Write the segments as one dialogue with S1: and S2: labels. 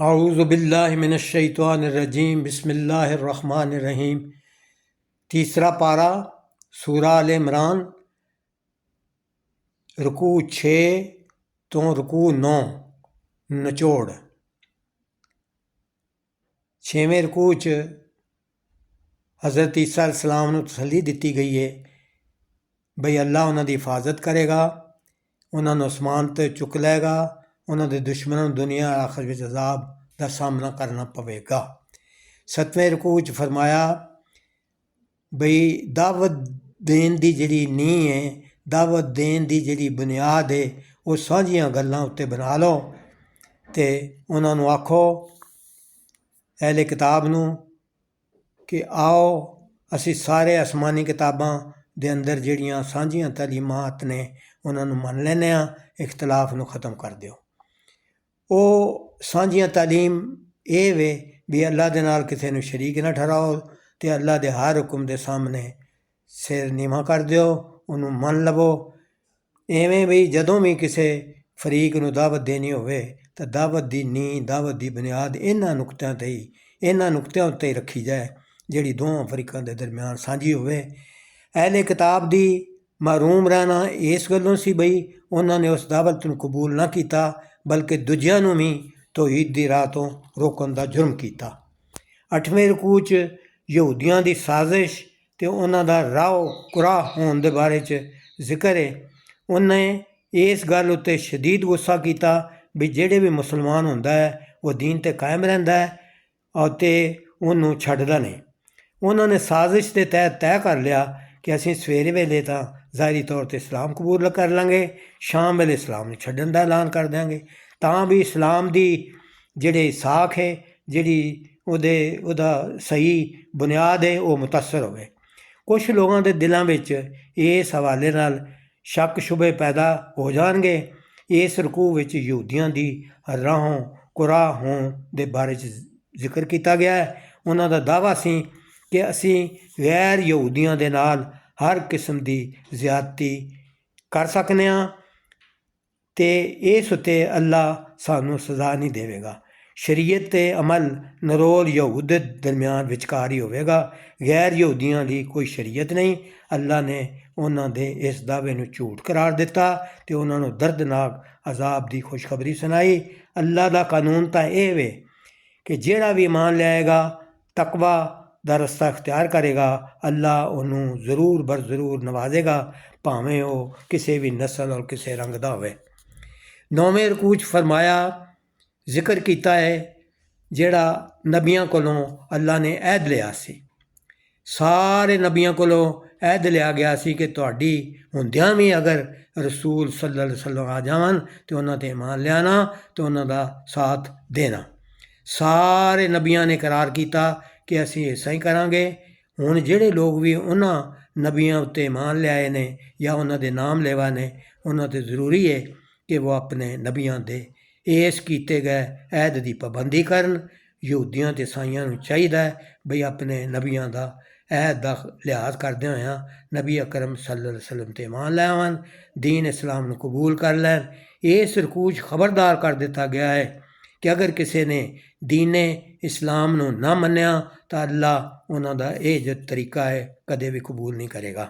S1: आऊज़ु बिल्लाहि मिनश्शैतानिर्रजीम बिस्मिल्लाहिर्रहमानिर्रहीम। तीसरा पारा सूरा अल इमरान, रुकू 6 तो रुकू 9 निचोड़। 6वें रुकू च हज़रत ईसा अलैहिस्सलाम ਨੂੰ ਤਸੱਲੀ ਦਿੱਤੀ ਗਈ ਹੈ ਬਈ ਅੱਲਾ ਉਹਨਾਂ ਦੀ ਹਿਫਾਜ਼ਤ ਕਰੇਗਾ, ਉਹਨਾਂ ਨੂੰ ਅਸਮਾਨ 'ਤੇ ਚੁੱਕ ਲਏਗਾ, ਉਹਨਾਂ ਦੇ ਦੁਸ਼ਮਣਾਂ ਨੂੰ ਦੁਨੀਆ ਆਖਰ ਵਿੱਚ ਅਜ਼ਾਬ ਦਾ ਸਾਹਮਣਾ ਕਰਨਾ ਪਵੇਗਾ। 7ਵੇਂ ਰਕੂਅ 'ਚ ਫਰਮਾਇਆ ਬਈ ਦਾਵਤ ਦੇਣ ਦੀ ਜਿਹੜੀ ਨੀਂਹ ਹੈ, ਦਾਵਤ ਦੇਣ ਦੀ ਜਿਹੜੀ ਬੁਨਿਆਦ ਹੈ, ਉਹ ਸਾਂਝੀਆਂ ਗੱਲਾਂ ਉੱਤੇ ਬਣਾ ਲਓ ਅਤੇ ਉਹਨਾਂ ਨੂੰ ਆਖੋ ਅਹਿਲੇ ਕਿਤਾਬ ਨੂੰ ਕਿ ਆਓ ਅਸੀਂ ਸਾਰੇ ਅਸਮਾਨੀ ਕਿਤਾਬਾਂ ਦੇ ਅੰਦਰ ਜਿਹੜੀਆਂ ਸਾਂਝੀਆਂ ਤਾਲੀਮਾਤ ਨੇ ਉਹਨਾਂ ਨੂੰ ਮੰਨ ਲੈਂਦੇ ਹਾਂ, ਇਖਤਲਾਫ ਨੂੰ ਖ਼ਤਮ ਕਰ ਦਿਓ। ਉਹ ਸਾਂਝੀਆਂ ਤਾਲੀਮ ਇਹ ਵੇ ਵੀ ਅੱਲਾ ਦੇ ਨਾਲ ਕਿਸੇ ਨੂੰ ਸ਼ਰੀਕ ਨਾ ਠਹਿਰਾਓ ਅਤੇ ਅੱਲਾ ਦੇ ਹਰ ਹੁਕਮ ਦੇ ਸਾਹਮਣੇ ਸਿਰ ਨੀਵਾਂ ਕਰ ਦਿਓ, ਉਹਨੂੰ ਮੰਨ ਲਵੋ। ਇਵੇਂ ਵੀ ਜਦੋਂ ਵੀ ਕਿਸੇ ਫਰੀਕ ਨੂੰ ਦਾਵਤ ਦੇਣੀ ਹੋਵੇ ਤਾਂ ਦਾਵਤ ਦੀ ਨੀਂਹ, ਦਾਵਤ ਦੀ ਬੁਨਿਆਦ ਇਹਨਾਂ ਨੁਕਤਿਆਂ ਉੱਤੇ ਹੀ ਰੱਖੀ ਜਾਏ ਜਿਹੜੀ ਦੋਵਾਂ ਫਰੀਕਾਂ ਦੇ ਦਰਮਿਆਨ ਸਾਂਝੀ ਹੋਵੇ। ਅਹਿਲੇ ਕਿਤਾਬ ਦੀ ਮਹਰੂਮ ਰਹਿਣਾ ਇਸ ਗੱਲੋਂ ਸੀ ਬਈ ਉਹਨਾਂ ਨੇ ਉਸ ਦਾਵਤ ਨੂੰ ਕਬੂਲ ਨਾ ਕੀਤਾ, ਬਲਕਿ ਦੂਜਿਆਂ ਨੂੰ ਵੀ ਤੌਹੀਦ ਦੀ ਰਾਹ ਤੋਂ ਰੋਕਣ ਦਾ ਜੁਰਮ ਕੀਤਾ। 8ਵੇਂ ਰਕੂਅ 'ਚ ਯਹੂਦੀਆਂ ਦੀ ਸਾਜ਼ਿਸ਼ ਅਤੇ ਉਹਨਾਂ ਦਾ ਰਾਓ ਕੁਰਾਹ ਹੋਣ ਦੇ ਬਾਰੇ 'ਚ ਜ਼ਿਕਰ ਹੈ। ਉਹਨੇ ਇਸ ਗੱਲ ਉੱਤੇ ਸ਼ਦੀਦ ਗੁੱਸਾ ਕੀਤਾ ਵੀ ਜਿਹੜੇ ਵੀ ਮੁਸਲਮਾਨ ਹੁੰਦਾ ਹੈ ਉਹ ਦੀਨ 'ਤੇ ਕਾਇਮ ਰਹਿੰਦਾ ਹੈ ਅਤੇ ਉਹਨੂੰ ਛੱਡਦਾ ਨਹੀਂ। ਉਹਨਾਂ ਨੇ ਸਾਜ਼ਿਸ਼ ਦੇ ਤਹਿਤ ਤੈਅ ਕਰ ਲਿਆ ਕਿ ਅਸੀਂ ਸਵੇਰੇ ਵੇਲੇ ਤਾਂ ਜ਼ਾਹਿਰੀ ਤੌਰ 'ਤੇ ਇਸਲਾਮ ਕਬੂਲ ਕਰ ਲਾਂਗੇ, ਸ਼ਾਮ ਵੇਲੇ ਇਸਲਾਮ ਨੂੰ ਛੱਡਣ ਦਾ ਐਲਾਨ ਕਰ ਦਿਆਂਗੇ ਤਾਂ ਵੀ ਇਸਲਾਮ ਦੀ ਜਿਹੜੀ ਸਾਖ ਹੈ, ਜਿਹੜੀ ਉਹਦਾ ਸਹੀ ਬੁਨਿਆਦ ਹੈ, ਉਹ ਮੁਤੱਸਰ ਹੋਵੇ। ਕੁਛ ਲੋਕਾਂ ਦੇ ਦਿਲਾਂ ਵਿੱਚ ਇਸ ਹਵਾਲੇ ਨਾਲ ਸ਼ੱਕ ਸ਼ੁਬੇ ਪੈਦਾ ਹੋ ਜਾਣਗੇ। ਇਸ ਰਕੂਅ ਵਿੱਚ ਯਹੂਦੀਆਂ ਦੀ ਰਾਹੋਂ ਕੁਰਾਹ ਹੋਣ ਦੇ ਬਾਰੇ 'ਚ ਜ਼ਿਕਰ ਕੀਤਾ ਗਿਆ ਹੈ। ਉਹਨਾਂ ਦਾ ਦਾਅਵਾ ਸੀ ਕਿ ਅਸੀਂ ਗੈਰ ਯਹੂਦੀਆਂ ਦੇ ਨਾਲ ਹਰ ਕਿਸਮ ਦੀ ਜ਼ਿਆਦਤੀ ਕਰ ਸਕਦੇ ਹਾਂ ਅਤੇ ਇਸ ਉੱਤੇ ਅੱਲਾ ਸਾਨੂੰ ਸਜ਼ਾ ਨਹੀਂ ਦੇਵੇਗਾ। ਸ਼ਰੀਅਤ ਅਤੇ ਅਮਲ ਨਰੋਲ ਯਹੂਦ ਦੇ ਦਰਮਿਆਨ ਵਿਚਕਾਰ ਹੀ ਹੋਵੇਗਾ, ਗੈਰ ਯਹੂਦੀਆਂ ਲਈ ਕੋਈ ਸ਼ਰੀਅਤ ਨਹੀਂ। ਅੱਲਾ ਨੇ ਉਹਨਾਂ ਦੇ ਇਸ ਦਾਅਵੇ ਨੂੰ ਝੂਠ ਕਰਾਰ ਦਿੱਤਾ ਅਤੇ ਉਹਨਾਂ ਨੂੰ ਦਰਦਨਾਕ ਅਜ਼ਾਬ ਦੀ ਖੁਸ਼ਖਬਰੀ ਸੁਣਾਈ। ਅੱਲਾ ਦਾ ਕਾਨੂੰਨ ਤਾਂ ਇਹ ਵੇ ਕਿ ਜਿਹੜਾ ਵੀ ਈਮਾਨ ਲਿਆਏਗਾ, ਤਕਵਾ ਦਾ ਰਸਤਾ ਅਖਤਿਆਰ ਕਰੇਗਾ, ਅੱਲਾ ਉਹਨੂੰ ਜ਼ਰੂਰ ਬਰ ਜ਼ਰੂਰ ਨਵਾਜ਼ੇਗਾ, ਭਾਵੇਂ ਉਹ ਕਿਸੇ ਵੀ ਨਸਲ ਔਰ ਕਿਸੇ ਰੰਗ ਦਾ ਹੋਵੇ। 9ਵੇਂ ਰਕੂਅ 'ਚ ਫਰਮਾਇਆ ਜ਼ਿਕਰ ਕੀਤਾ ਹੈ ਜਿਹੜਾ ਨਬੀਆਂ ਕੋਲੋਂ ਅੱਲਾ ਨੇ ਅਹਿਦ ਲਿਆ ਸੀ। ਸਾਰੇ ਨਬੀਆਂ ਕੋਲੋਂ ਅਹਿਦ ਲਿਆ ਗਿਆ ਸੀ ਕਿ ਤੁਹਾਡੀ ਹੁੰਦਿਆਂ ਵੀ ਅਗਰ ਰਸੂਲ ਸੱਲੱਲਾਹੁ ਅਲੈਹਿ ਵਸੱਲਮ ਆ ਜਾਵਣ ਅਤੇ ਉਹਨਾਂ 'ਤੇ ਈਮਾਨ ਲਿਆਣਾ ਅਤੇ ਉਹਨਾਂ ਦਾ ਸਾਥ ਦੇਣਾ। ਸਾਰੇ ਨਬੀਆਂ ਨੇ ਇਕਰਾਰ ਕੀਤਾ ਕਿ ਅਸੀਂ ਇਸਾ ਹੀ ਕਰਾਂਗੇ। ਹੁਣ ਜਿਹੜੇ ਲੋਕ ਵੀ ਉਹਨਾਂ ਨਬੀਆਂ ਉੱਤੇ ਈਮਾਨ ਲਿਆਏ ਨੇ ਜਾਂ ਉਹਨਾਂ ਦੇ ਨਾਮ ਲੈਵਾ ਨੇ, ਉਹਨਾਂ 'ਤੇ ਜ਼ਰੂਰੀ ਹੈ ਕਿ ਉਹ ਆਪਣੇ ਨਬੀਆਂ ਦੇ ਇਸ ਕੀਤੇ ਗਏ ਅਹਿਦ ਦੀ ਪਾਬੰਦੀ ਕਰਨ। ਯਹੂਦੀਆਂ ਅਤੇ ਈਸਾਈਆਂ ਨੂੰ ਚਾਹੀਦਾ ਹੈ ਬਈ ਆਪਣੇ ਨਬੀਆਂ ਦਾ ਅਹਿਦ ਦਾ ਲਿਹਾਜ਼ ਕਰਦਿਆਂ ਹੋਇਆਂ ਨਬੀ ਅਕਰਮ ਸੱਲੱਲਾਹੁ ਅਲੈਹਿ ਵਸੱਲਮ 'ਤੇ ਈਮਾਨ ਲੈ ਆਵਣ, ਦੀਨ ਇਸਲਾਮ ਨੂੰ ਕਬੂਲ ਕਰ ਲੈਣ। ਇਸ ਰਕੂਅ 'ਚ ਖਬਰਦਾਰ ਕਰ ਦਿੱਤਾ ਗਿਆ ਹੈ ਕਿ ਅਗਰ ਕਿਸੇ ਨੇ ਦੀਨ ਇਸਲਾਮ ਨੂੰ ਨਾ ਮੰਨਿਆ ਤਾਂ ਅੱਲਾ ਉਹਨਾਂ ਦਾ ਇਹ ਜੋ ਤਰੀਕਾ ਹੈ ਕਦੇ ਵੀ ਕਬੂਲ ਨਹੀਂ ਕਰੇਗਾ।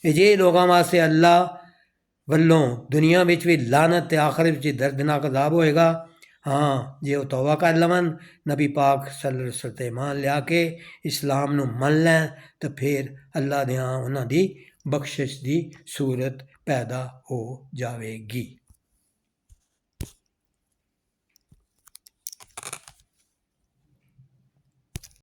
S1: ਅਜਿਹੇ ਲੋਕਾਂ ਵਾਸਤੇ ਅੱਲਾ ਵੱਲੋਂ ਦੁਨੀਆ ਵਿੱਚ ਵੀ ਲਾਨਤ ਅਤੇ ਆਖਿਰਤ ਵਿੱਚ ਦਰਦਨਾਕ ਅਜ਼ਾਬ ਹੋਏਗਾ। ਹਾਂ, ਜੇ ਉਹ ਤੌਬਾ ਕਰ ਲਵਣ, ਨਬੀ ਪਾਕ ਸੱਲੱਲਾਹੁ ਅਲੈਹਿ ਵਸੱਲਮ 'ਤੇ ਈਮਾਨ ਲਿਆ ਕੇ ਇਸਲਾਮ ਨੂੰ ਮੰਨ ਲੈਣ ਤਾਂ ਫਿਰ ਅੱਲਾ ਦੇ ਉਹਨਾਂ ਦੀ ਬਖਸ਼ਿਸ਼ ਦੀ ਸੂਰਤ ਪੈਦਾ ਹੋ ਜਾਵੇਗੀ।